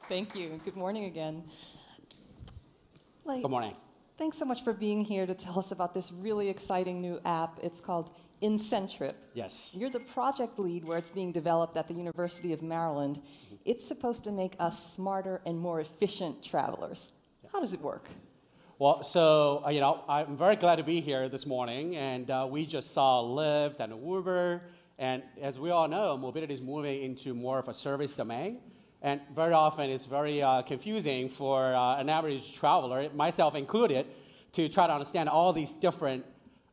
Thank you. Good morning again. Good morning. Thanks so much for being here to tell us about this really exciting new app. It's called Incentrip. Yes. You're the project lead where it's being developed at the University of Maryland. It's supposed to make us smarter and more efficient travelers. How does it work? Well, so, I'm very glad to be here this morning, and we just saw Lyft and Uber, and as we all know, mobility is moving into more of a service domain, and very often it's very confusing for an average traveler, myself included, to try to understand all these different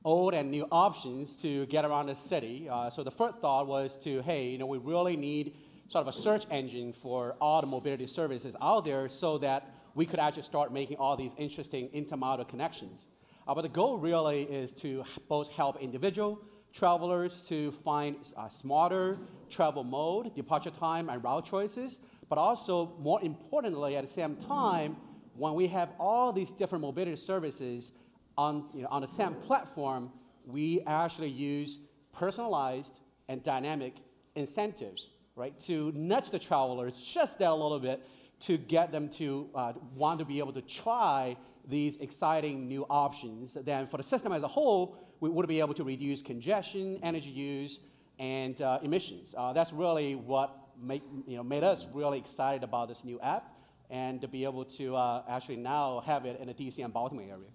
old and new options to get around the city. So the first thought was to, hey, we really need sort of a search engine for all the mobility services out there so that we could actually start making all these interesting intermodal connections. But the goal really is to both help individual travelers to find smarter travel mode, departure time, and route choices, but also, more importantly, at the same time, when we have all these different mobility services on the same platform, we actually use personalized and dynamic incentives, right, to nudge the travelers just that a little bit to get them to want to be able to try these exciting new options. Then for the system as a whole, we would be able to reduce congestion, energy use, and emissions. That's really what made us really excited about this new app and to be able to actually now have it in the DC and Baltimore area.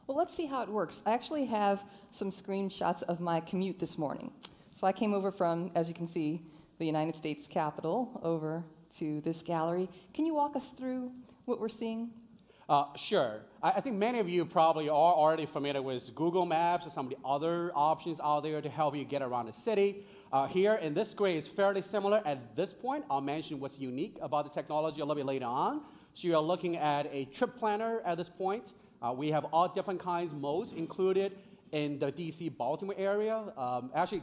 Well, let's see how it works. I actually have some screenshots of my commute this morning. So I came over from, as you can see, the United States Capitol over to this gallery. Can you walk us through what we're seeing? Sure. I think many of you probably are already familiar with Google Maps and some of the other options out there to help you get around the city. Here in this screen is fairly similar at this point. I'll mention what's unique about the technology a little bit later on. So you're looking at a trip planner at this point. We have all different kinds of modes included in the DC-Baltimore area. Actually,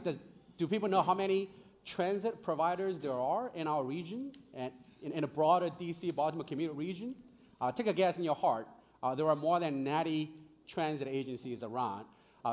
do people know how many transit providers there are in our region and in a broader DC-Baltimore commuter region? Take a guess in your heart. There are more than 90 transit agencies around.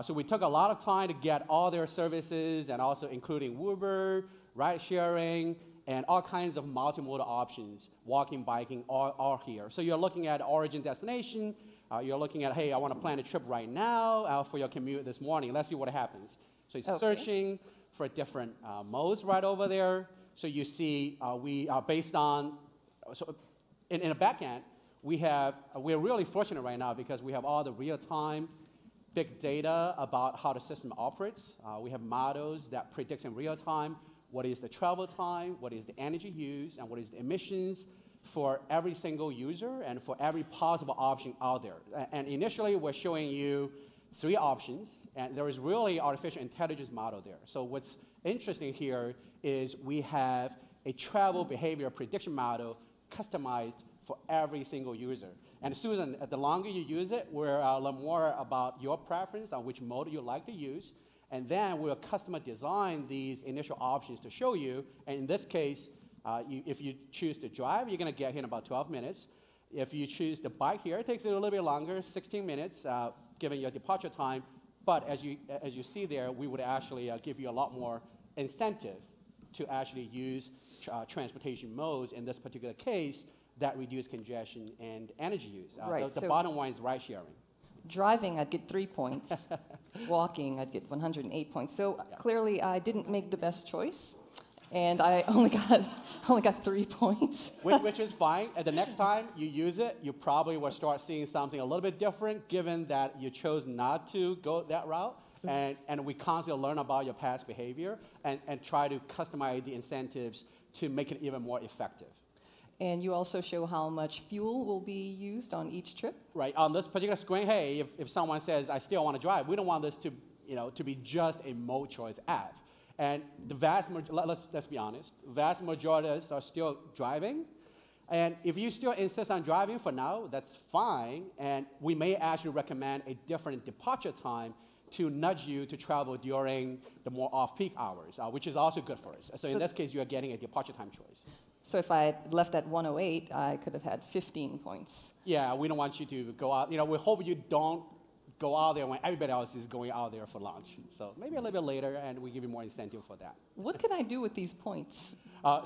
So we took a lot of time to get all their services and also including Uber, ride sharing, and all kinds of multimodal options, walking, biking, all here. So you're looking at origin destination. You're looking at, hey, I want to plan a trip right now for your commute this morning. Let's see what happens. So it's searching for different modes right over there. So you see we are based on, so in the back end, we're really fortunate right now because we have all the real-time big data about how the system operates. We have models that predict in real time what is the travel time, what is the energy use, and what is the emissions for every single user and for every possible option out there. And initially, we're showing you 3 options, and there is really artificial intelligence model there. So what's interesting here is we have a travel behavior prediction model customized for every single user. And Susan, the longer you use it, we'll learn more about your preference on which mode you like to use. And then we'll custom design these initial options to show you. And in this case, if you choose to drive, you're going to get here in about 12 minutes. If you choose to bike here, it takes a little bit longer, 16 minutes, given your departure time. But as you see there, we would actually give you a lot more incentive to actually use transportation modes in this particular case that reduce congestion and energy use. Right, the bottom line is ride sharing. Driving, I'd get 3 points. Walking, I'd get 108 points. So clearly, I didn't make the best choice, and I only got 3 points. which is fine. And the next time you use it, you probably will start seeing something a little bit different, given that you chose not to go that route. And we constantly learn about your past behavior and try to customize the incentives to make it even more effective. And you also show how much fuel will be used on each trip? Right. On this particular screen, hey, if someone says, I still want to drive, we don't want this to be just a mode choice app. And the let's be honest, vast majority of us are still driving. And if you still insist on driving for now, that's fine. And we may actually recommend a different departure time to nudge you to travel during the more off-peak hours, which is also good for us. So in this case, you're getting a departure time choice. So if I had left at 108, I could have had 15 points. Yeah, we don't want you to go out. We hope you don't go out there when everybody else is going out there for lunch. So maybe a little bit later, and we give you more incentive for that. What can I do with these points?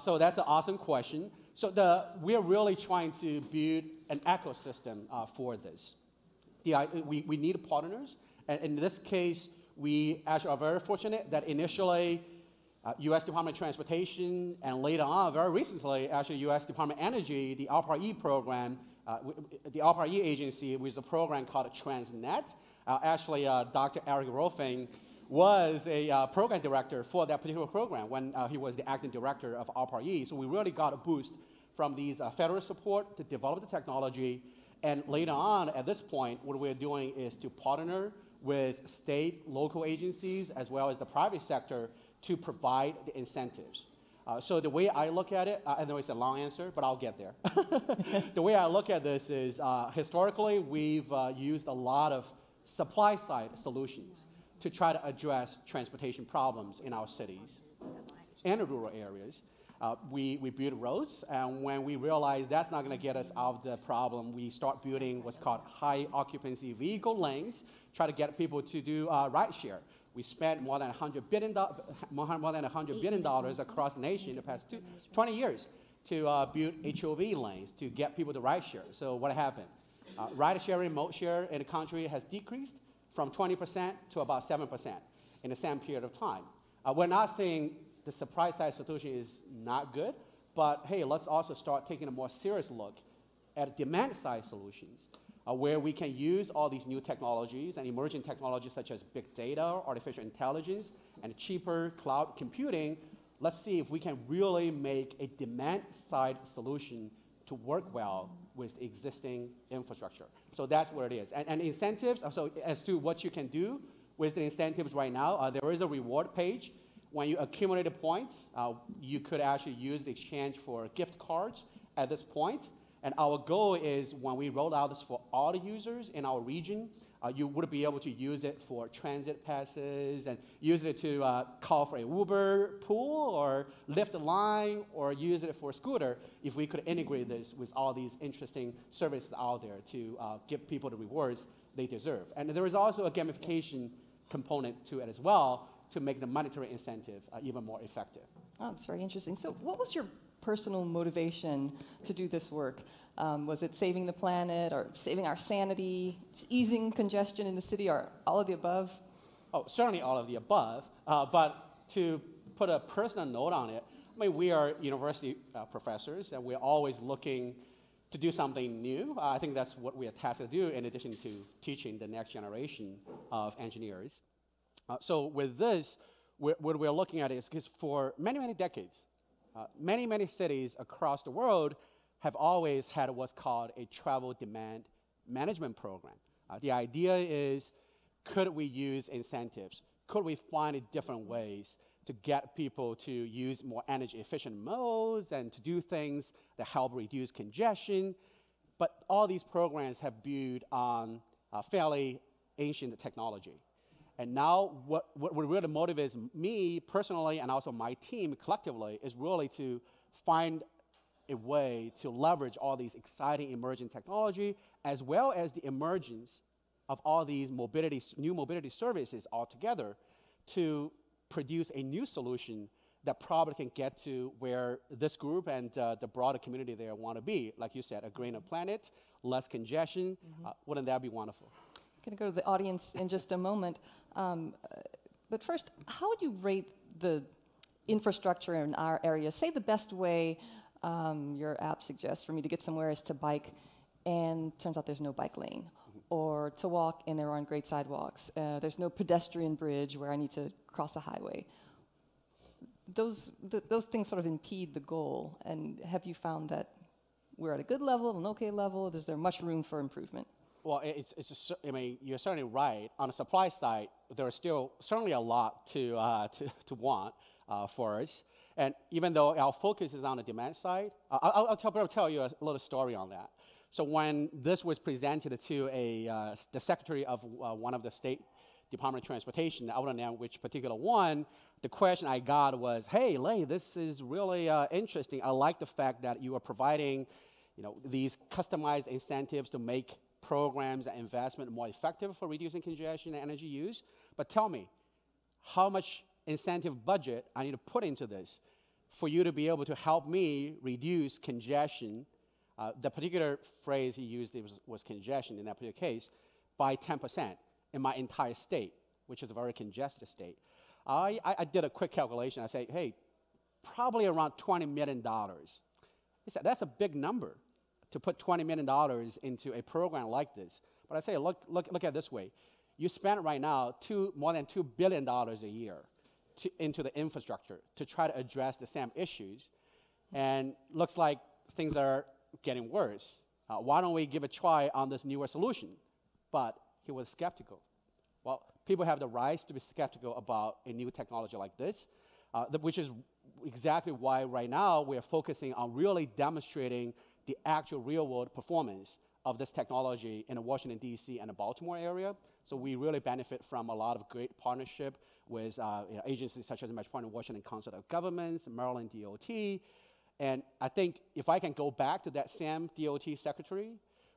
So that's an awesome question. So we are really trying to build an ecosystem for this. We need partners, and in this case, we actually are very fortunate that initially, U.S. Department of Transportation, and later on, very recently, actually U.S. Department of Energy, the ARPA-E program, the ARPA-E agency with a program called TransNet. Dr. Eric Rolfing was a program director for that particular program when he was the acting director of ARPA-E. So we really got a boost from these federal support to develop the technology. And later on, at this point, what we're doing is to partner with state, local agencies, as well as the private sector to provide the incentives. So the way I look at it, I know it's a long answer, but I'll get there. The way I look at this is, historically, we've used a lot of supply-side solutions to try to address transportation problems in our cities and the rural areas. We build roads, and when we realize that's not going to get us out of the problem, we start building what's called high-occupancy vehicle lanes, try to get people to do rideshare. We spent more than $100 billion across the nation in the past 20 years to build HOV lanes to get people to rideshare. So what happened? Rideshare and mode share in the country has decreased from 20% to about 7% in the same period of time. We're not saying the supply-side solution is not good, but hey, let's also start taking a more serious look at demand-side solutions, where we can use all these new technologies and emerging technologies such as big data, artificial intelligence, and cheaper cloud computing. Let's see if we can really make a demand-side solution to work well with existing infrastructure. So that's what it is. And incentives, so as to what you can do with the incentives right now, there is a reward page. When you accumulate the points, you could actually use the exchange for gift cards at this point. And our goal is when we roll out this for all the users in our region, you would be able to use it for transit passes and use it to call for a Uber pool or lift a line or use it for a scooter if we could integrate this with all these interesting services out there to give people the rewards they deserve. And there is also a gamification component to it as well to make the monetary incentive even more effective. Oh, that's very interesting. So what was your personal motivation to do this work? Was it saving the planet or saving our sanity, easing congestion in the city, or all of the above? Oh, certainly all of the above. But to put a personal note on it, I mean, we are university professors, and we're always looking to do something new. I think that's what we are tasked to do in addition to teaching the next generation of engineers. So with this, what we're looking at is because for many, many decades, many cities across the world have always had what's called a travel demand management program. The idea is, could we use incentives? Could we find different ways to get people to use more energy efficient modes and to do things that help reduce congestion? But all these programs have built on fairly ancient technology. And now what really motivates me personally and also my team collectively is really to find a way to leverage all these exciting emerging technology as well as the emergence of all these new mobility services altogether to produce a new solution that probably can get to where this group and the broader community there want to be. Like you said, a greener planet, less congestion. Wouldn't that be wonderful? I'm going to go to the audience in just a moment. But first, how would you rate the infrastructure in our area? Say the best way your app suggests for me to get somewhere is to bike, and turns out there's no bike lane, or to walk and there aren't great sidewalks. There's no pedestrian bridge where I need to cross a highway. Those things sort of impede the goal. And have you found that we're at a good level, an okay level? Is there much room for improvement? Well, I mean, you're certainly right. On the supply side, there is still certainly a lot to want for us. And even though our focus is on the demand side, I'll tell you a little story on that. So when this was presented to the secretary of one of the state Department of Transportation, I don't know which particular one, the question I got was, hey, Lei, this is really interesting. I like the fact that you are providing these customized incentives to make programs and investment more effective for reducing congestion and energy use. But tell me, how much incentive budget I need to put into this for you to be able to help me reduce congestion. The particular phrase he used was congestion in that particular case, by 10% in my entire state, which is a very congested state. I did a quick calculation. I say, hey, probably around $20 million. He said, that's a big number to put $20 million into a program like this. But I say, look at it this way. You spend right now more than $2 billion a year into the infrastructure to try to address the same issues. And looks like things are getting worse. Why don't we give a try on this newer solution? But he was skeptical. Well, people have the right to be skeptical about a new technology like this, which is exactly why right now we are focusing on really demonstrating the actual real-world performance of this technology in the Washington, D.C. and the Baltimore area. So we really benefit from a lot of great partnership with agencies such as the Metropolitan Washington Council of Governments, Maryland DOT. And I think if I can go back to that same DOT secretary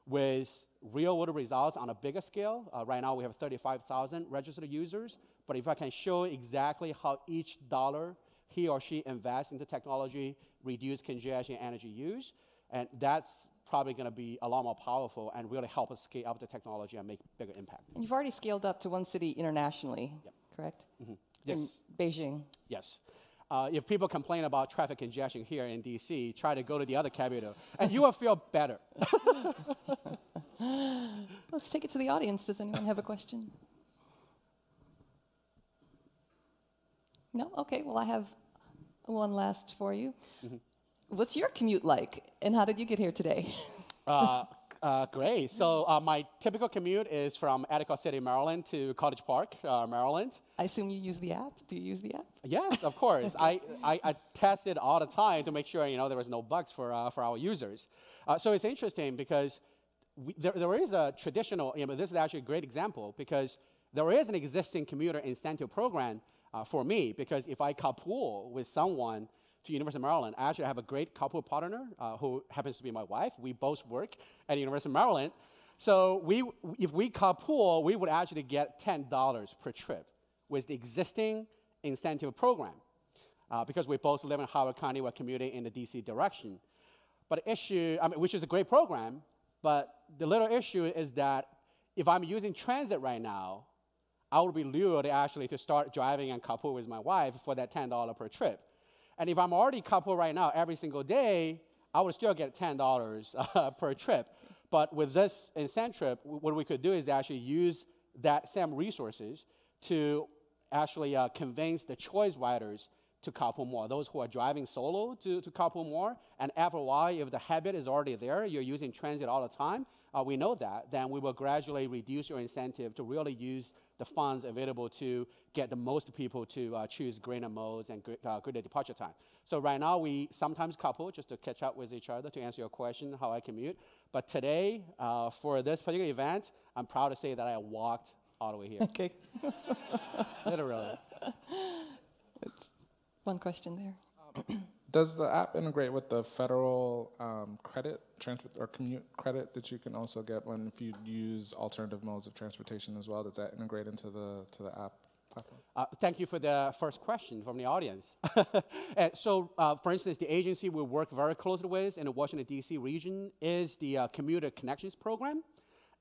with real-world results on a bigger scale, right now we have 35,000 registered users, but if I can show exactly how each dollar he or she invests into technology reduce congestion and energy use, and that's probably going to be a lot more powerful and really help us scale up the technology and make bigger impact. And you've already scaled up to one city internationally, yep. Correct? Mm-hmm. Yes. In Beijing. Yes. If people complain about traffic congestion here in D.C., try to go to the other capital, and you will feel better. Let's take it to the audience. Does anyone have a question? No? Okay, well, I have one last for you. Mm-hmm. What's your commute like, and how did you get here today? Great. So my typical commute is from Attica City, Maryland to College Park, Maryland. I assume you use the app. Do you use the app? Yes, of course. I test it all the time to make sure there was no bugs for our users. So it's interesting because there is a traditional, this is actually a great example because there is an existing commuter incentive program for me, because if I carpool with someone to University of Maryland, I actually have a great carpool partner who happens to be my wife. We both work at University of Maryland. So if we carpool, we would actually get $10 per trip with the existing incentive program. Because we both live in Howard County, we're commuting in the DC direction. But the issue, which is a great program, but the little issue is that if I'm using transit right now, I would be lured actually to start driving and carpool with my wife for that $10 per trip. And if I'm already carpool right now every single day, I would still get $10 per trip. But with this incentive, what we could do is actually use that same resources to actually convince the choice riders to carpool more, those who are driving solo to carpool more. And after a while, if the habit is already there, you're using transit all the time, we know that, then we will gradually reduce your incentive to really use the funds available to get the most people to choose greener modes and greater departure time. So right now, we sometimes carpool just to catch up with each other to answer your question, how I commute. But today, for this particular event, I'm proud to say that I walked all the way here. Okay. Literally. One question there. Does the app integrate with the federal credit, or commute credit that you can also get if you use alternative modes of transportation as well? Does that integrate into the app platform? Thank you for the first question from the audience. So, for instance, the agency we work very closely with in the Washington, D.C. region is the Commuter Connections Program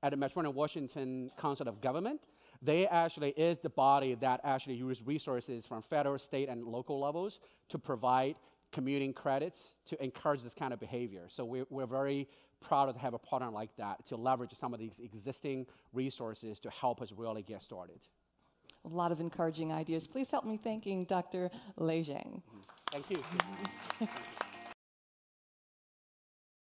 at the Metropolitan Washington Council of Government. They actually is the body that actually uses resources from federal, state, and local levels to provide commuting credits to encourage this kind of behavior. So we're very proud to have a partner like that to leverage some of these existing resources to help us really get started. A lot of encouraging ideas. Please help me thanking Dr. Lei Zhang. Thank you.